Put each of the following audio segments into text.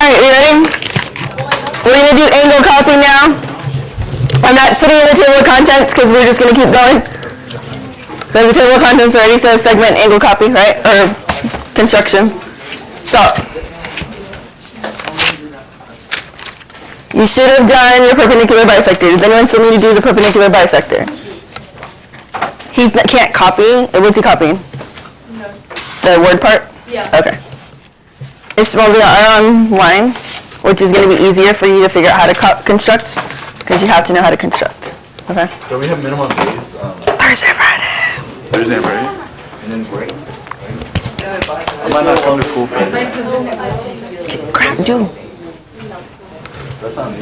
Alright, you ready? We're going to do angle copy now. I'm not putting in the table of contents because we're just going to keep going. Because the table of contents already says segment angle copy, right? Or constructions. Stop. You should have done your perpendicular bisector. Does anyone still need to do the perpendicular bisector? He can't copy. What's he copying? The word part? Yeah. Okay. Ishmael are online, which is going to be easier for you to figure out how to construct, because you have to know how to construct. Okay? So we have minimum days. Thursday, Friday. Thursday and Friday? And then break. I might not come to school Friday. Crap, dude. That's not me.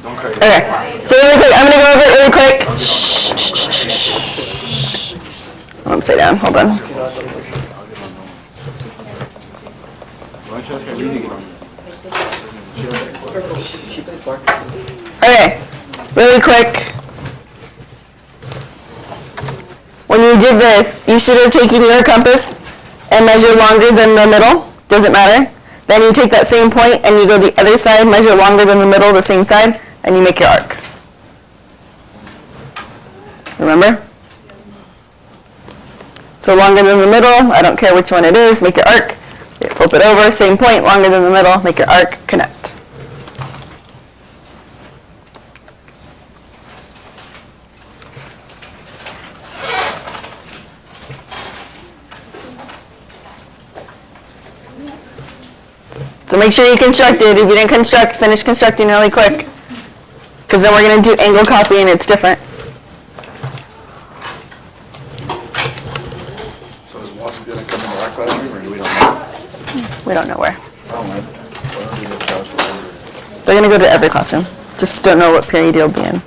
Don't cry. Okay, so really quick, I'm going to go over it really quick. I'm upside down, hold on. Okay, really quick. When you did this, you should have taken your compass and measured longer than the middle. Doesn't matter. Then you take that same point and you go the other side, measure longer than the middle, the same side, and you make your arc. Remember? So longer than the middle, I don't care which one it is, make your arc. Flip it over, same point, longer than the middle, make your arc, connect. So make sure you construct it. If you didn't construct, finish constructing really quick. Because then we're going to do angle copy and it's different. So is Watson going to come into our classroom, or do we don't know? We don't know where. Oh, man. They're going to go to every classroom. Just don't know what period you'll be in.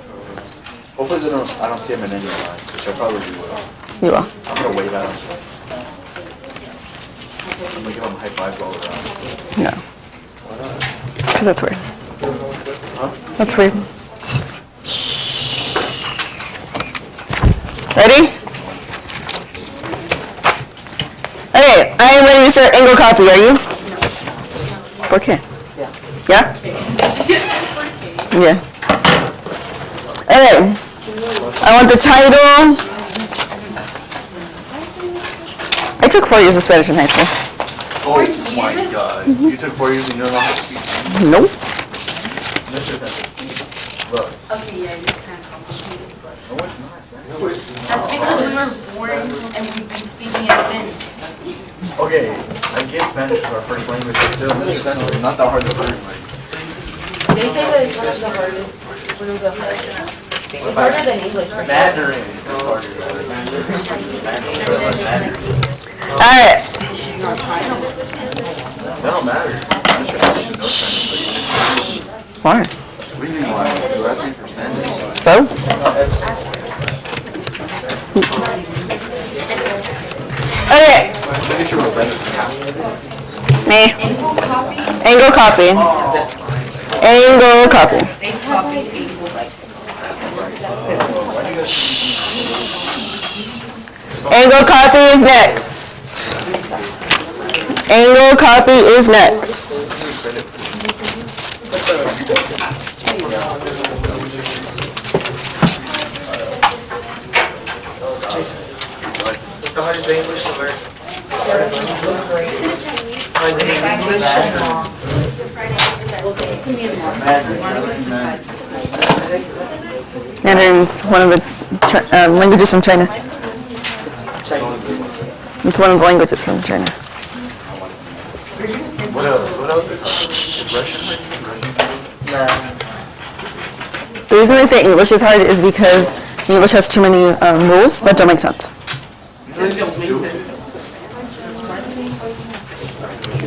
Hopefully I don't see him in any of mine, which I probably will. You will. I'm going to wave at him. I'm going to give him high fives all around. No. Because that's weird. Huh? That's weird. Shh. Ready? Okay, I am ready to start angle copy. Are you? Okay. Yeah? Yeah. Okay. I want the title. I took 4 years of Spanish in high school. Oh my god. You took 4 years and you don't know how to speak? Nope. Look. Okay, yeah, it's kind of complicated, but No, it's not. that's because we were born and we've been speaking it since. Okay, I get Spanish as our first language, but still, Mr. Sanchez is not that hard to learn. Like, They say that it's one of the hardest, one of the hardest. It's harder than English, right? Mandarin is harder. Mandarin. Alright. That don't matter. Mr. Sanchez should know Spanish. Why? What do you mean why? You're asking for Spanish. So? Okay. Look at your Rosetta. Me. Angle copy. Angle copy. They copy people like Angle copy is next. Angle copy is next. So how does the English work? How is it Mandarin's one of the languages from China. It's one of the languages from China. What else? What else? The reason they say English is hard is because English has too many rules that don't make sense.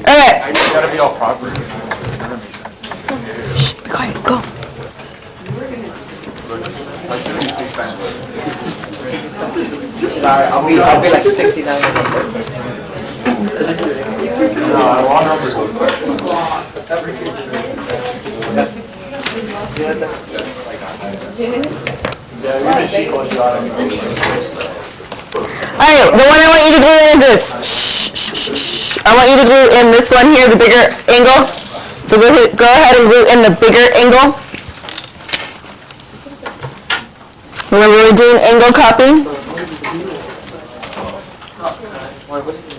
Alright. It's gotta be all proper. Shh, be quiet, go. I'll be like 69. No, I want numbers. Yeah, we have a sheet on Alright, the one I want you to glue in is this. Shh, shh, shh, shh. I want you to glue in this one here, the bigger angle. So go ahead and glue in the bigger angle. Remember, we're doing angle copy. What is it?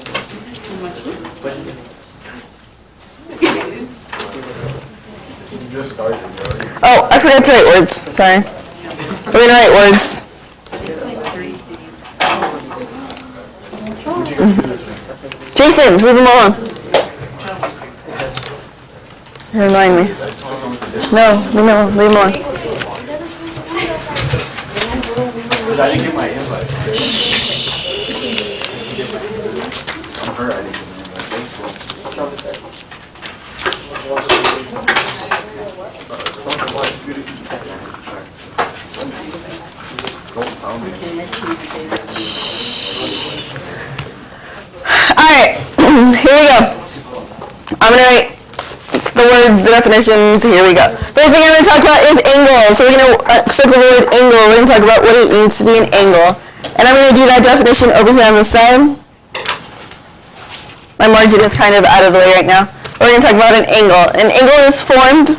What is it? You just started, right? Oh, I forgot to write words. Sorry. We're gonna write words. Jason, move him along. Remind me. No, leave him alone. I didn't get my invite. I'm her, I didn't get my invite. Thanks, don't tell me. Alright, here we go. I'm gonna write the words, the definitions, here we go. First thing I'm gonna talk about is angle. So we're gonna circle the word angle. We're gonna talk about what it means to be an angle. And I'm gonna do that definition over here on the side. My margin is kind of out of the way right now. We're gonna talk about an angle. An angle is formed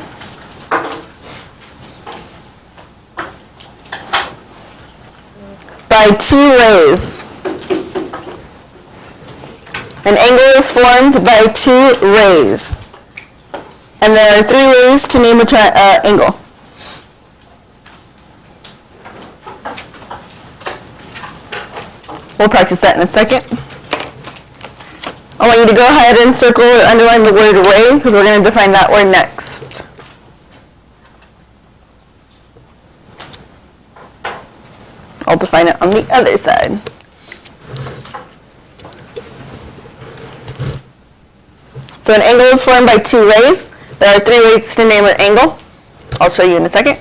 by two rays. An angle is formed by two rays. And there are three ways to name an angle. We'll practice that in a second. I want you to go ahead and circle or underline the word ray because we're going to define that word next. I'll define it on the other side. So an angle is formed by two rays. There are three ways to name an angle. I'll show you in a second.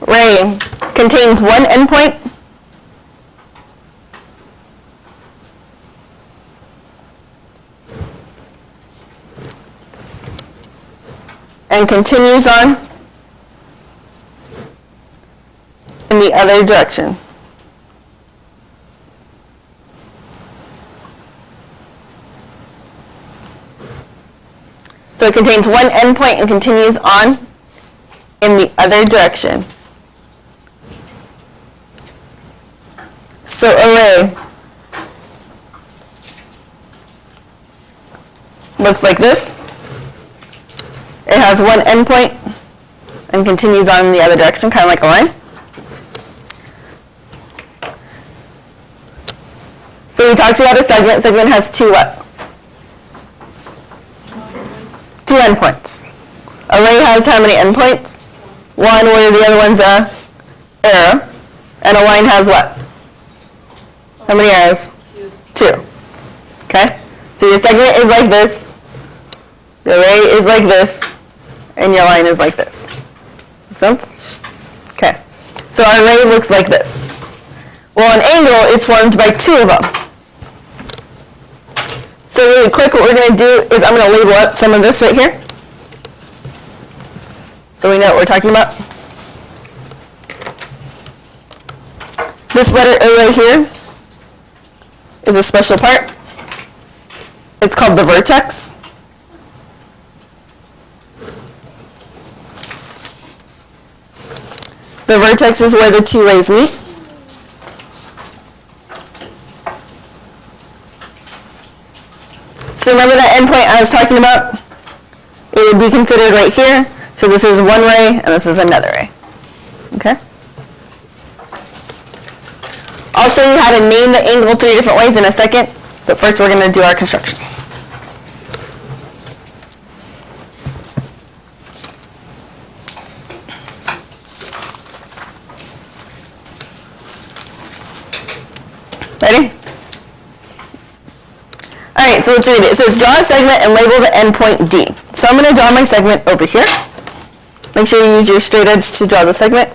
Ray contains one endpoint and continues on in the other direction. So it contains one endpoint and continues on in the other direction. So a ray looks like this. It has one endpoint and continues on in the other direction, kind of like a line. So we talked about a segment. Segment has two what? Two endpoints. A ray has how many endpoints? One where the other one's a arrow. And a line has what? How many arrows? Two. Okay? So your segment is like this. Your ray is like this. And your line is like this. Make sense? Okay. So our ray looks like this. Well, an angle is formed by two of them. So really quick, what we're going to do is I'm going to label up some of this right here. So we know what we're talking about. This letter O right here is a special part. It's called the vertex. The vertex is where the two rays meet. So remember that endpoint I was talking about? It would be considered right here. So this is one ray and this is another ray. Okay? I'll show you how to name the angle three different ways in a second, but first we're going to do our construction. Ready? Alright, so let's read it. It says draw a segment and label the endpoint D. So I'm going to draw my segment over here. Make sure you use your straight edge to draw the segment.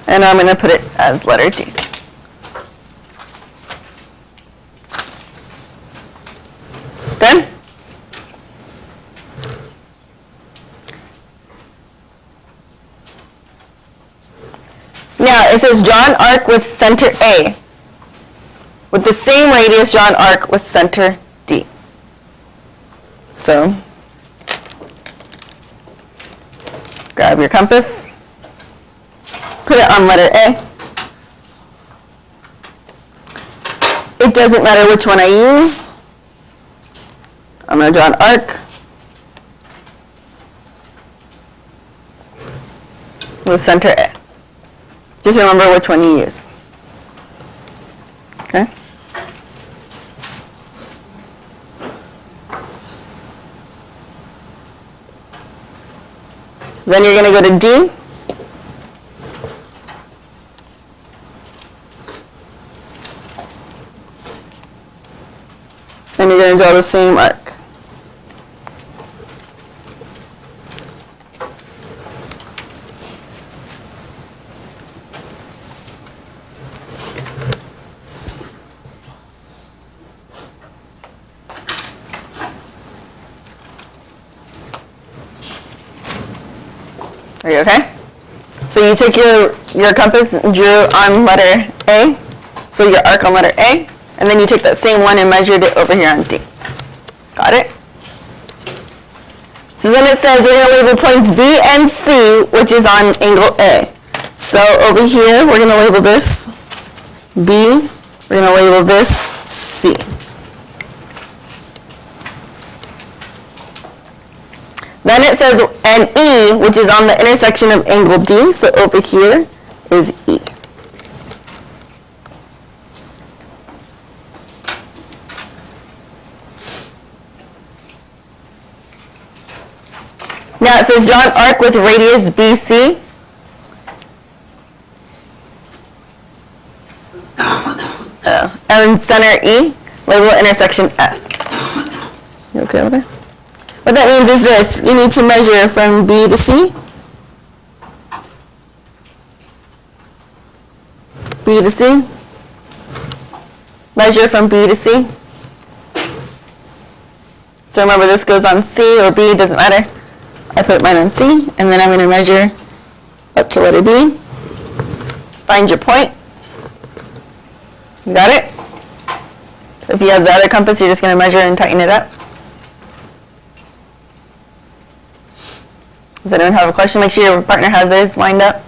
And I'm going to put it as letter D. it says draw an arc with center A, with the same radius, draw an arc with center D. So, grab your compass, put it on letter A. It doesn't matter which one I use. I'm going to draw an arc with center A. Just remember which one you use. Okay? Then you're going to go to D. And you're going to draw the same arc. Are you okay? So you took your compass and drew on letter A, so your arc on letter A, and then you took that same one and measured it over here on D. Got it? So then it says we're going to label points B and C, which is on angle A. So over here, we're going to label this B, we're going to label this C. Then it says an E, which is on the intersection of angle D, so over here is E. Now it says draw an arc with radius BC. And center E, label intersection F. You okay with it? What that means is this: you need to measure from B to C, B to C, measure from B to C. So remember, this goes on C or B, doesn't matter. I put mine on C, and then I'm going to measure up to letter D. Find your point. You got it? If you have the other compass, you're just going to measure and tighten it up. Does anyone have a question? Make sure your partner has theirs lined up.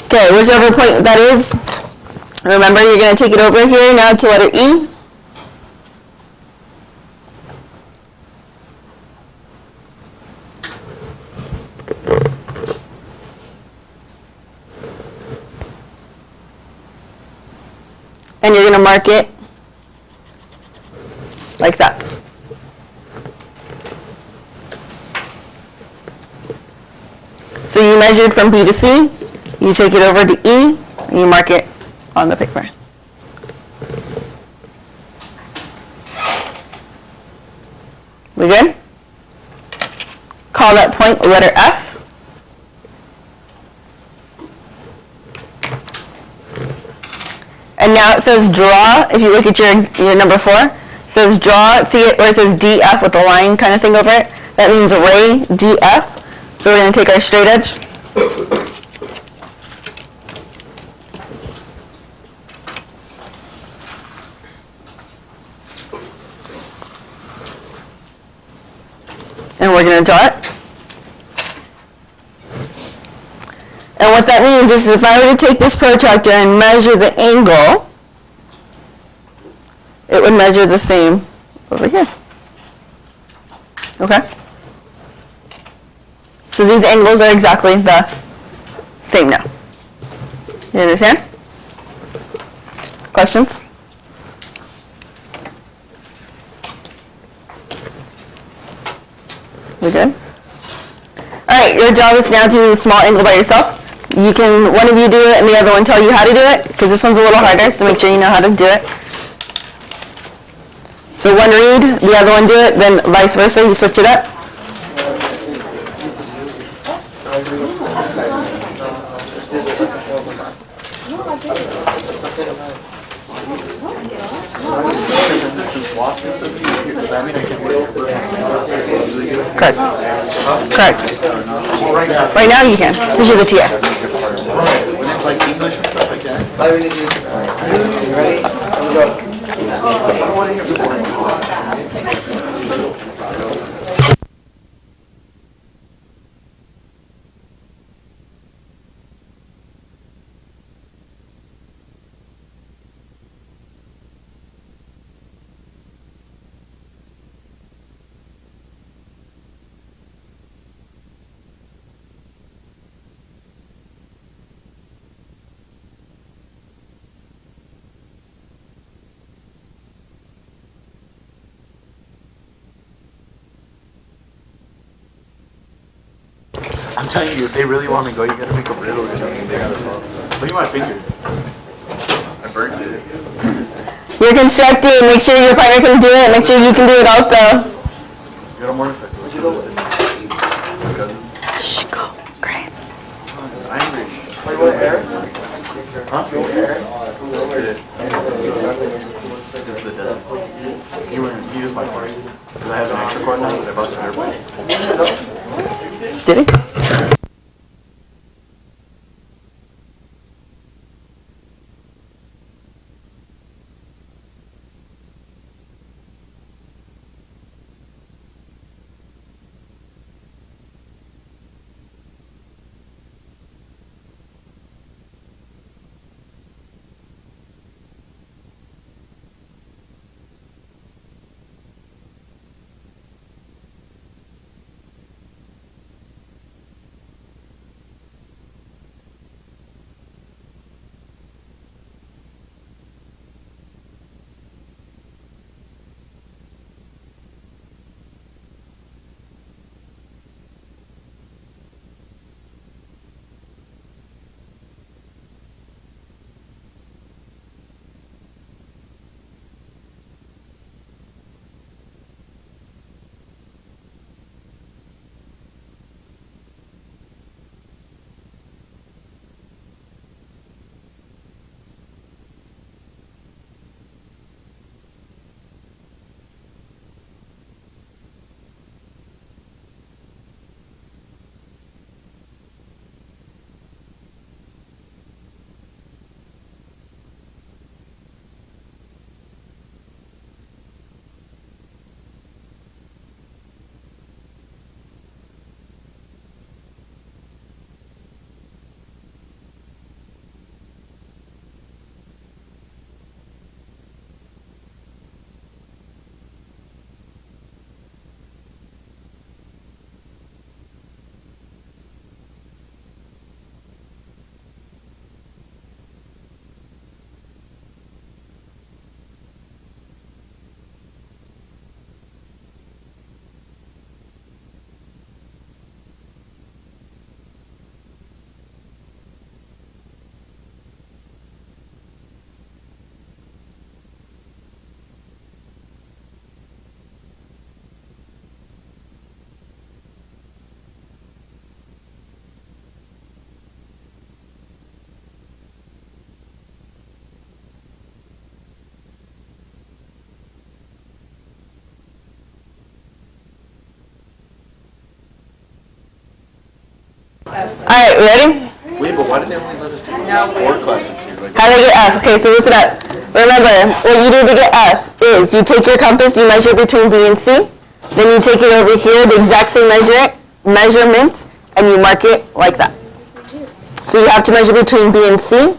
Okay, whichever point that is, remember you're going to take it over here now to letter E. And you're going to mark it like that. So you measured from B to C, you take it over to E, and you mark it on the paper. We good? Call that point letter F. And now it says draw, if you look at your number 4, it says draw, see it where it says DF with the line kind of thing over it? That means ray DF. So we're going to take our straight edge. And we're going to draw it. And what that means is if I were to take this protractor and measure the angle, it would measure the same over here. Okay? So these angles are exactly the same now. You understand? Questions? We good? All right, your job is now to do the small angle by yourself. You can, one of you do it and the other one tell you how to do it, because this one's a little harder, so make sure you know how to do it. So one read, the other one do it, then vice versa, you switch it up. Correct. Correct. Right now you can, because you're the TA. When it's like English and stuff like that. Ready? I'm telling you, if they really want to go, you gotta make a riddle or something. They gotta solve. Look at my finger. I burned it. You're constructing, make sure your partner can do it, make sure you can do it also. You got a motorcycle. Where'd you go with it? Shh, go. Great. I'm angry. You want air? Huh? You want air? He was my part. Because I have an extra cord now that I bought the airplane. Did he? Alright, ready? Wait, but why did they only let us take 4 classes here? Like, How do I get F? Okay, so listen up. Remember, what you do to get F is you take your compass, you measure between B and C, then you take it over here, the exact same measurement, and you mark it like that. So you have to measure between B and C,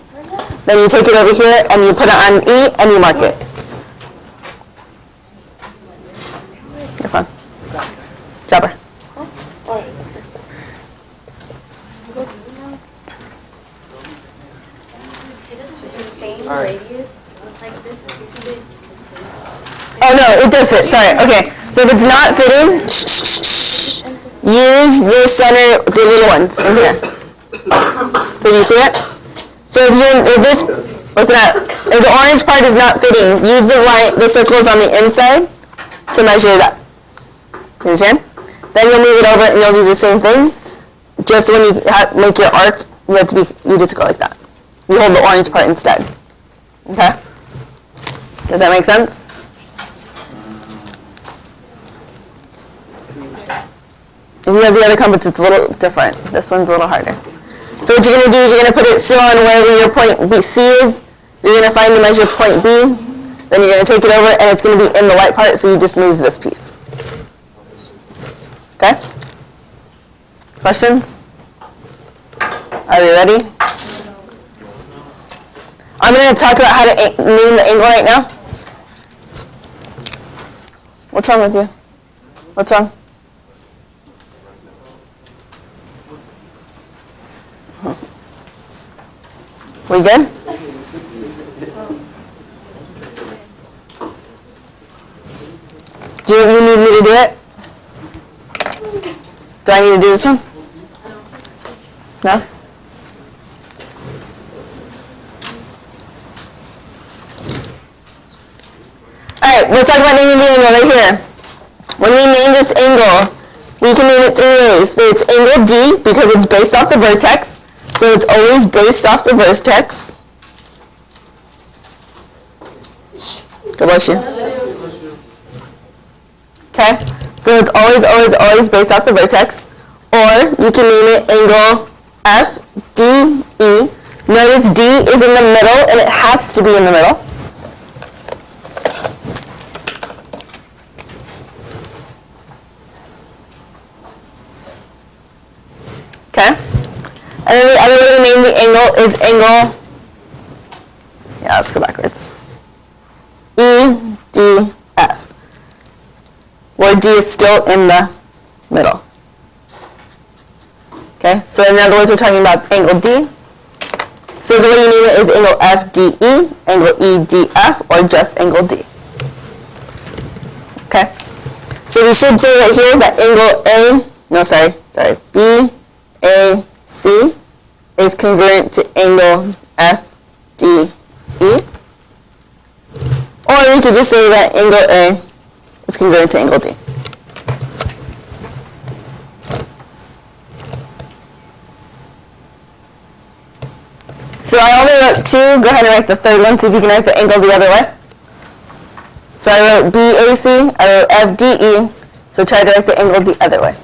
then you take it over here, and you put it on E, and you mark it. You're fine. Jobber. Radius, like this is too big. Oh no, it does fit, sorry, okay. So if it's not fitting, use the center, the little ones in here. So you see it? So if this, listen up, if the orange part is not fitting, use the circles on the inside to measure it up. You understand? Then you'll move it over and you'll do the same thing. Just when you make your arc, you just go like that. You hold the orange part instead. Okay? Does that make sense? We have the other compass, it's a little different. This one's a little harder. So what you're going to do is you're going to put it still on wherever your point C is. You're going to find and measure point B. Then you're going to take it over, and it's going to be in the white part, so you just move this piece. Okay? Questions? Are you ready? I'm going to talk about how to name the angle right now. What's wrong with you? What's wrong? We good? Do you need me to do it? Do I need to do this one? No? Alright, let's talk about naming the angle right here. When we name this angle, we can name it three ways. It's angle D because it's based off the vertex. So it's always based off the vertex. God bless you. Okay? So it's always based off the vertex. Or you can name it angle FDE. Notice D is in the middle, and it has to be in the middle. Okay? And then the other way to name the angle is angle, yeah, let's go backwards. EDF, where D is still in the middle. Okay, so in other words, we're talking about angle D. So the way you name it is angle FDE, angle EDF, or just angle D. Okay, so we should say right here that angle BAC is congruent to angle FDE. Or we could just say that angle A is congruent to angle D. So I only wrote two. Go ahead and write the third one, see if you can write the angle the other way. So I wrote BAC, I wrote FDE, so try to write the angle the other way.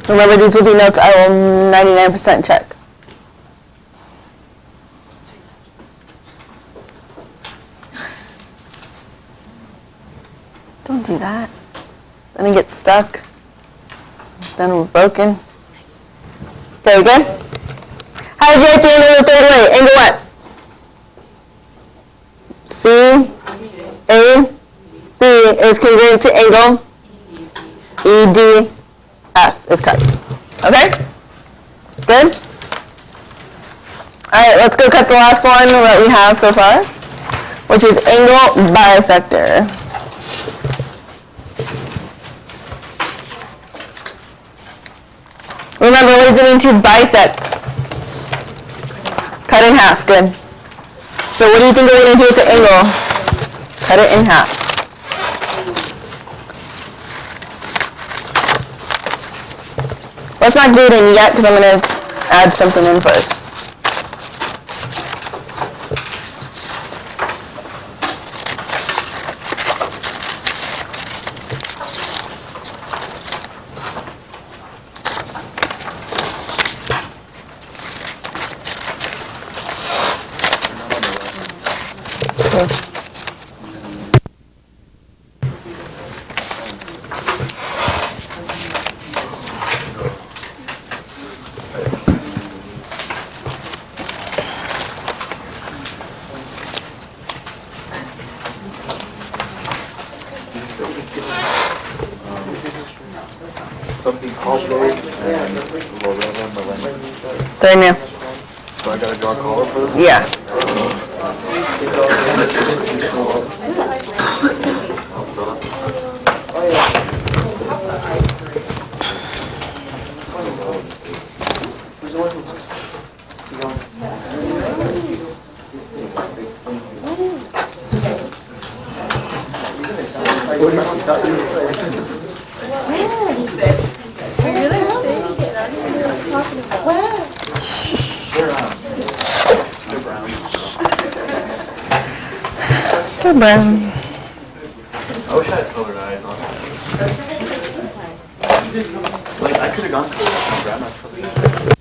Remember, these will be notes I will 99% check. Don't do that. Then it gets stuck. Then we're broken. Okay, we good? How did you write the angle the third way? Angle what? CAB is congruent to angle EDF is correct. Okay? Good? Alright, let's go cut the last one that we have so far, which is angle bisector. Remember, what does it mean to bisect? Cut in half, good. So what do you think we're going to do with the angle? Cut it in half. Let's not glue it in yet because I'm going to add something in first. Something called there and Lorena Millennium. Third new. So I gotta draw a color for them? Yeah. They're brown. I wish I had colored eyes on it. Like, I could have gone to my grandma's colored eyes.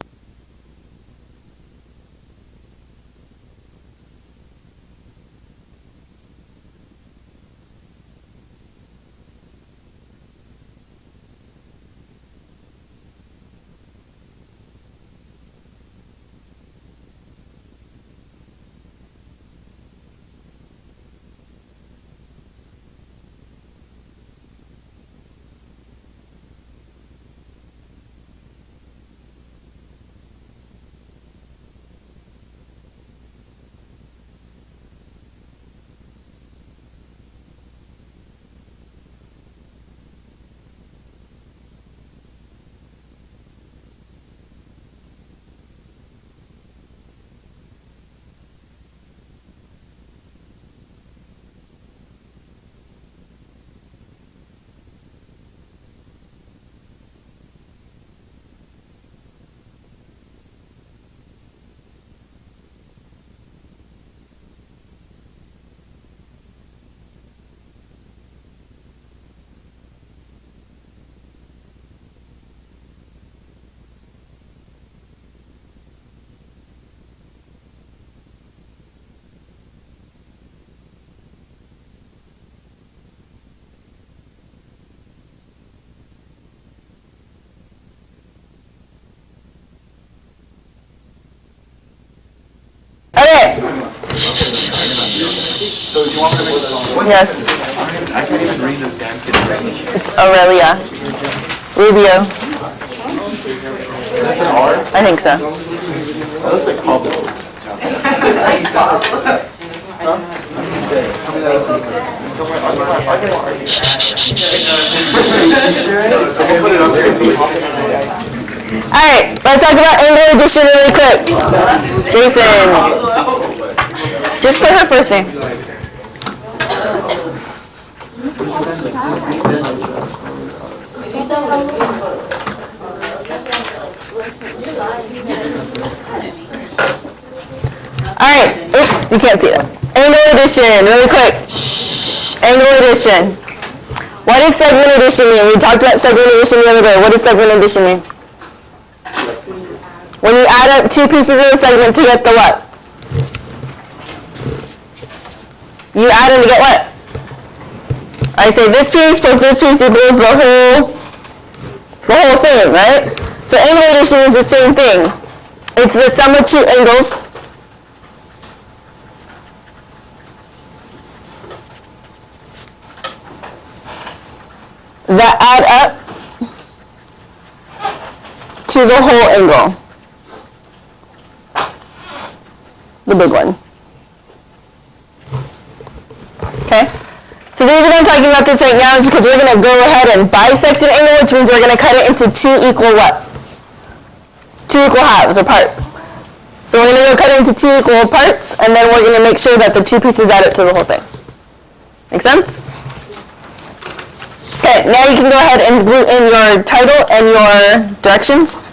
Okay. So, do you want me to make this all? Yes. I can't even read this damn kid's name. It's Aurelia. Rubio. That's an R? I think so. That looks like Pablo. Alright, let's talk about angle addition really quick. Jason. Just put her first name. Alright, oops, you can't see that. Angle addition, really quick. Angle addition. What does segment addition mean? We talked about segment addition the other day. What does segment addition mean? When you add up two pieces of the segment to get the what? You add them to get what? I say this piece plus this piece equals the whole thing, right? So angle addition is the same thing. It's the sum of two angles that add up to the whole angle. The big one. Okay? So the reason I'm talking about this right now is because we're going to go ahead and bisect an angle, which means we're going to cut it into two equal what? Two equal halves or parts. So we're going to go cut it into two equal parts, and then we're going to make sure that the two pieces add up to the whole thing. Make sense? Okay, now you can go ahead and glue in your title and your directions.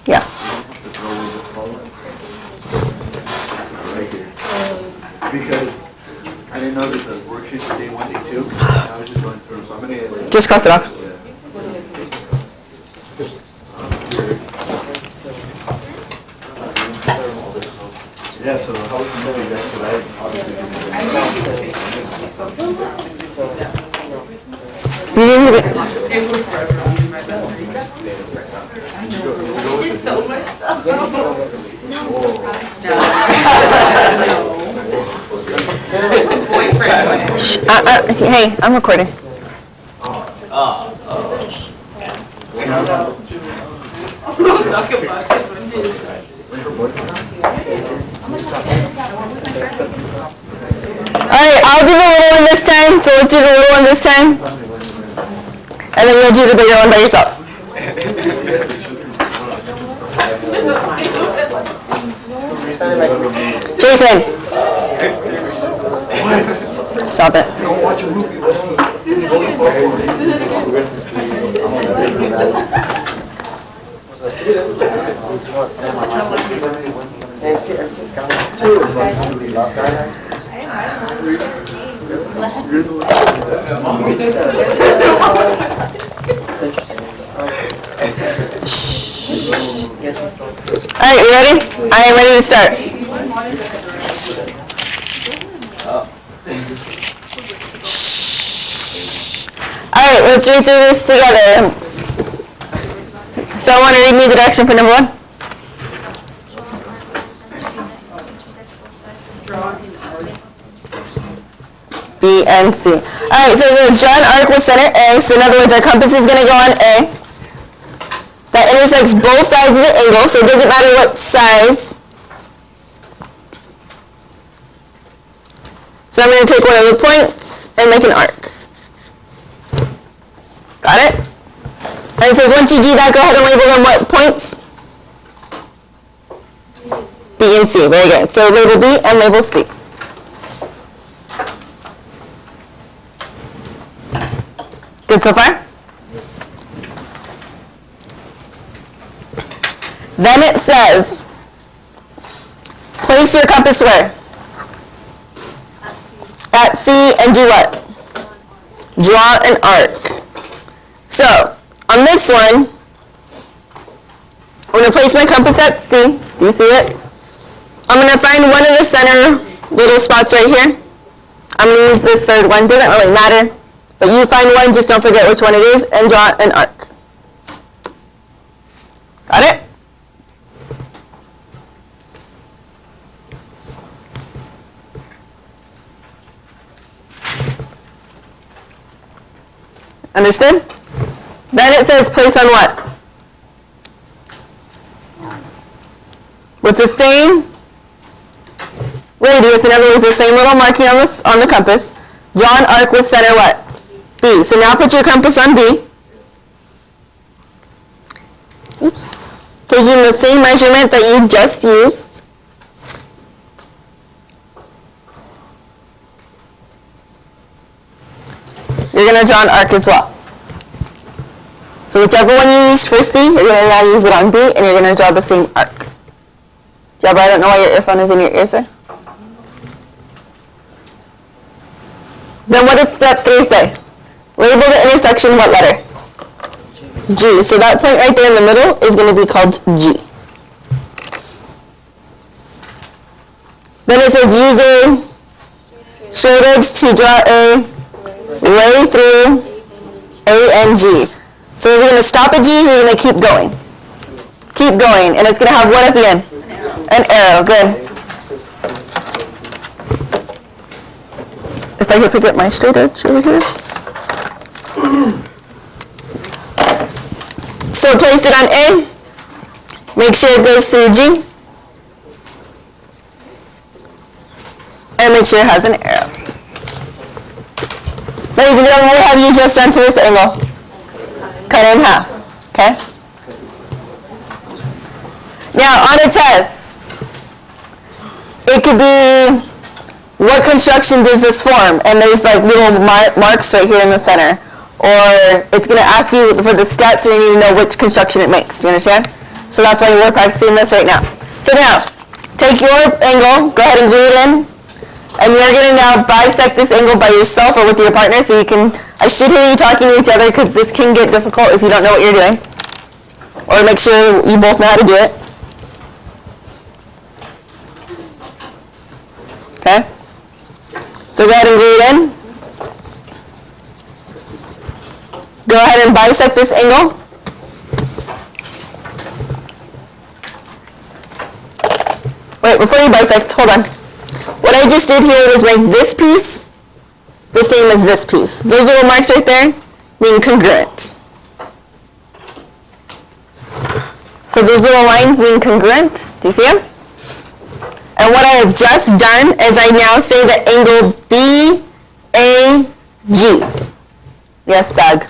Yeah. Because I didn't know that the worksheets were day 1, day 2. I was just going through them, so I'm going to... Just cross it off. Yeah, so how was the movie guys? Because I obviously You didn't even... Hey, I'm recording. Alright, I'll do the little one this time, so let's do the little one this time. And then you'll do the bigger one by yourself. Jason. Stop it. Alright, you ready? I am ready to start. Alright, let's read through this together. So I want to read me the direction for number 1. B and C. Alright, so it's draw an arc with center A. So in other words, our compass is going to go on A. That intersects both sides of the angle, so it doesn't matter what size. So I'm going to take one of the points and make an arc. Got it? And it says once you do that, go ahead and label them what points? B and C. Very good. So label B and label C. Good so far? Then it says, place your compass where? At C, and do what? Draw an arc. So, on this one, I'm going to place my compass at C. Do you see it? I'm going to find one of the center little spots right here. I'm going to use this third one. Doesn't really matter. But you find one, just don't forget which one it is, and draw an arc. Got it? Understood? Then it says place on what? With the same radius, in other words, the same little marking on the compass. Draw an arc with center what? B. So now put your compass on B. Oops. Taking the same measurement that you just used. You're going to draw an arc as well. So whichever one you used for C, you're going to now use it on B, and you're going to draw the same arc. Jabba, I don't know why your earphone is in your ear, sir. Then what does step 3 say? Label the intersection what letter? G. So that point right there in the middle is going to be called G. Then it says use a straight edge to draw a ray through A and G. So is it going to stop at G, or is it going to keep going? Keep going. And it's going to have what at the end? An arrow. Good. If I could pick up my straight edge over here. So place it on A. Make sure it goes through G. And make sure it has an arrow. Ladies and gentlemen, what have you just done to this angle? Cut it in half. Okay? Now, on a test, it could be, what construction does this form? And there's like little marks right here in the center. Or it's going to ask you for the steps, and you need to know which construction it makes. Do you understand? So that's why we're practicing this right now. So now, take your angle, go ahead and glue it in. And you're going to now bisect this angle by yourself or with your partner, so you can, I should hear you talking to each other, because this can get difficult if you don't know what you're doing. Or make sure you both know how to do it. Okay? So go ahead and glue it in. Go ahead and bisect this angle. Wait, before you bisect, hold on. What I just did here was make this piece the same as this piece. Those little marks right there mean congruent. So those little lines mean congruent. Do you see them? And what I have just done is I now say the angle BAG. Yes, bag.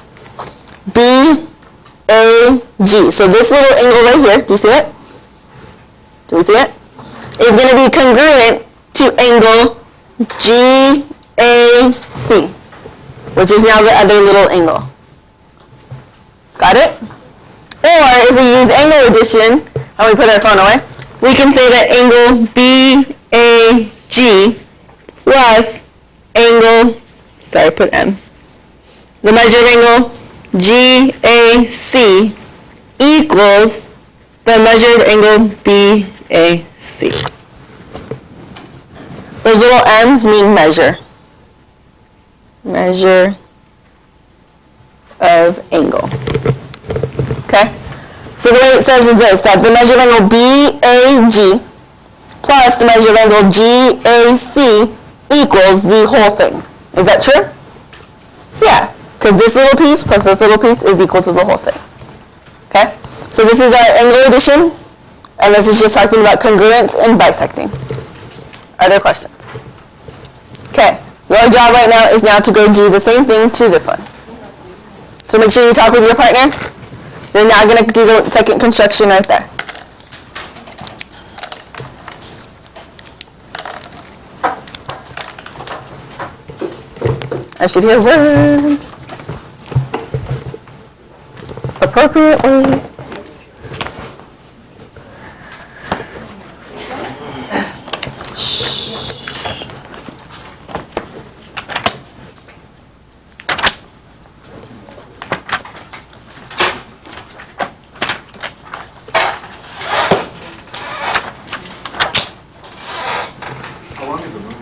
BAG. So this little angle right here, do you see it? Do we see it? is going to be congruent to angle GAC, which is now the other little angle. Got it? Or if we use angle addition, and we put our phone away, we can say that angle BAG plus angle, put M. The measured angle GAC equals the measured angle BAC. Those little M's mean measure. Measure of angle. Okay? So the way it says is this, that the measured angle BAG plus the measured angle GAC equals the whole thing. Is that true? Yeah, because this little piece plus this little piece is equal to the whole thing. Okay? So this is our angle addition, and this is just talking about congruence and bisecting. Are there questions? Okay, your job right now is now to go do the same thing to this one. So make sure you talk with your partner. You're now going to do the second construction right there. I should hear words. Appropriate words. How long is the movie?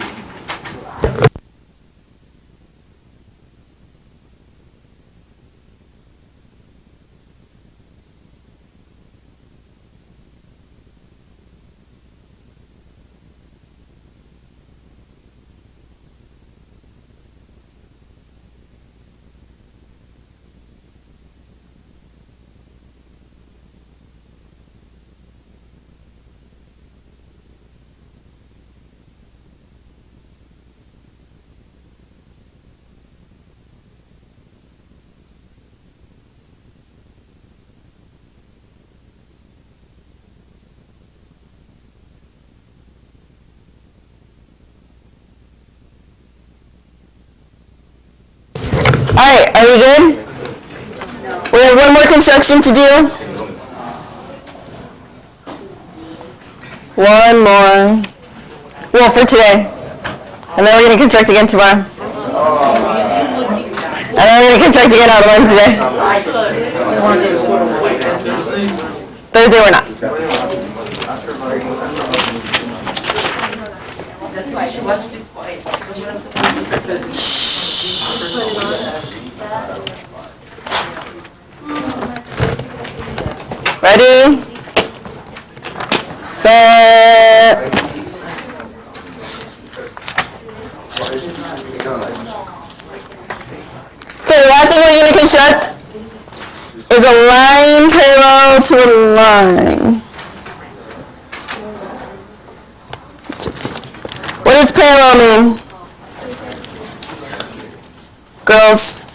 Alright, are we good? We have one more construction to do. One more. Well, for today. And then we're going to construct again tomorrow. And then we're going to construct again on Wednesday. Thursday we're not. Ready? Set. Okay, the last thing we're going to construct is a line parallel to a line. What does parallel mean? Girls,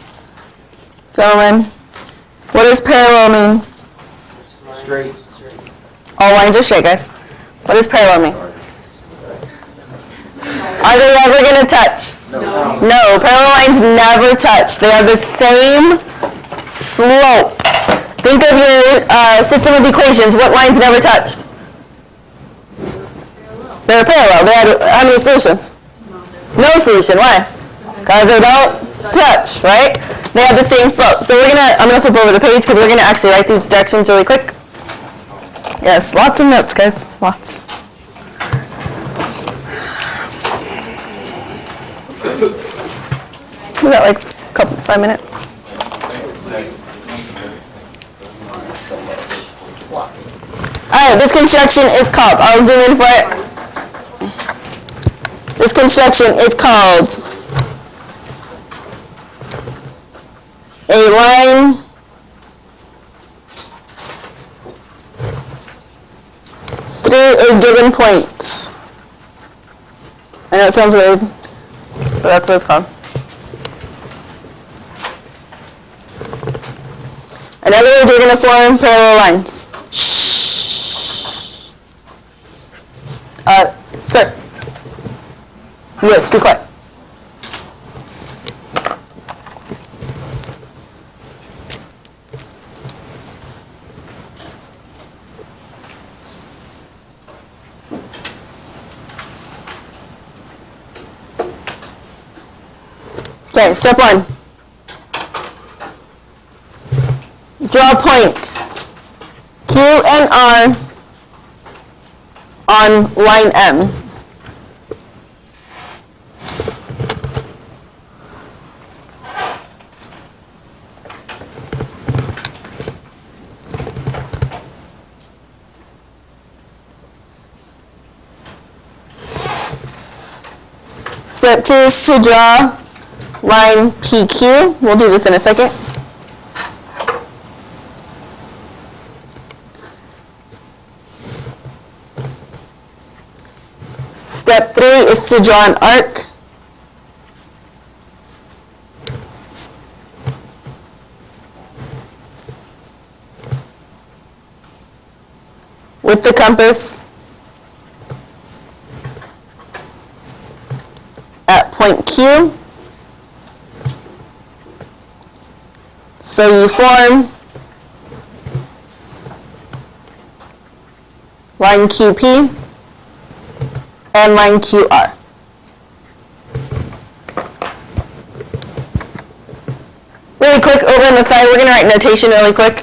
gentlemen, what does parallel mean? Straight. All lines are straight, guys. What does parallel mean? Are they ever going to touch? No, parallel lines never touch. They have the same slope. Think of your system of equations. What lines never touched? They're parallel. They had how many solutions? No solution. Why? Because they don't touch, right? They have the same slope. So I'm gonna flip over the page because we're gonna actually write these directions really quick. Yes, lots of notes, guys. Lots. We got like 5 minutes. Alright, this construction is called, I'll zoom in for it. This construction is called a line through a given point. I know it sounds weird, but that's what it's called. In other words, we're going to form parallel lines. Sir. Yes, be quiet. Okay, step 1. Draw points Q and R on line M. Step 2 is to draw line PQ. We'll do this in a second. Step 3 is to draw an arc. With the compass at point Q. So you form line QP and line QR. Really quick, over on the side, we're going to write notation really quick.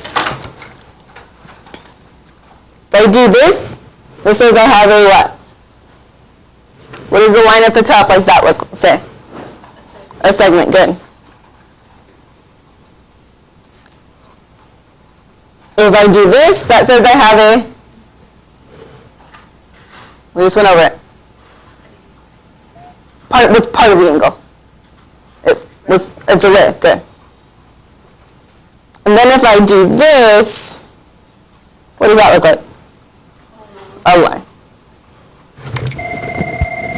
If I do this, this says I have a what? What does the line at the top like that look, say? A segment, good. If I do this, that says I have a, we just went over it. With part of the angle. It's a ray, good. And then if I do this, what does that look like? A line.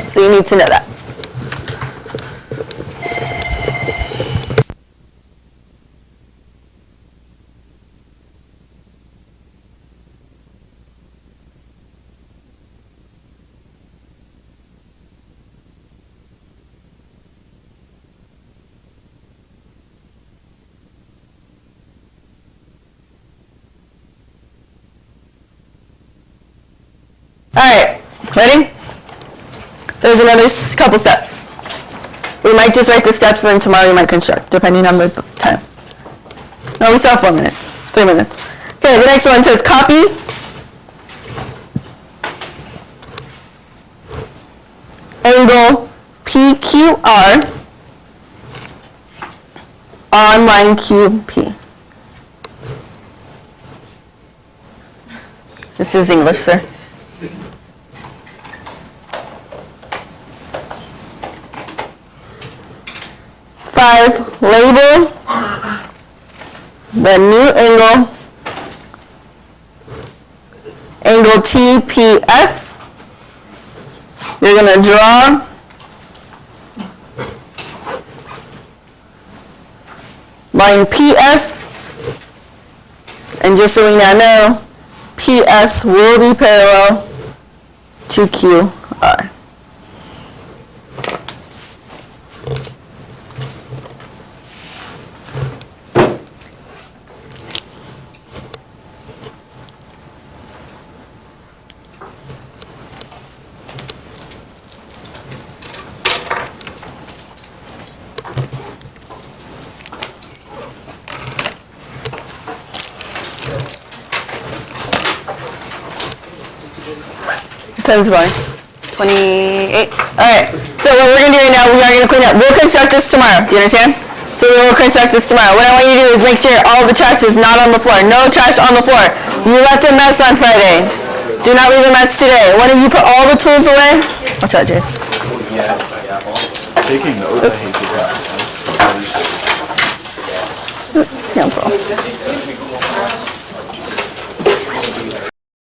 So you need to know that. Alright, ready? There's another couple steps. We might just write the steps and then tomorrow we might construct, depending on the time. No, we still have 4 minutes, 3 minutes. Okay, the next one says copy angle PQR on line QP. This is English, sir. Label the new angle TPS. You're going to draw line PS, and just so we now know, PS will be parallel to QR. Times by 28. Alright, so what we're going to do right now, we are going to clean up. We'll construct this tomorrow. Do you understand? So we will construct this tomorrow. What I want you to do is make sure all the trash is not on the floor. No trash on the floor. You left a mess on Friday. Do not leave a mess today. One of you put all the tools away. Watch out, Jay. Taking notes, I hate to do that. Oops, cancel.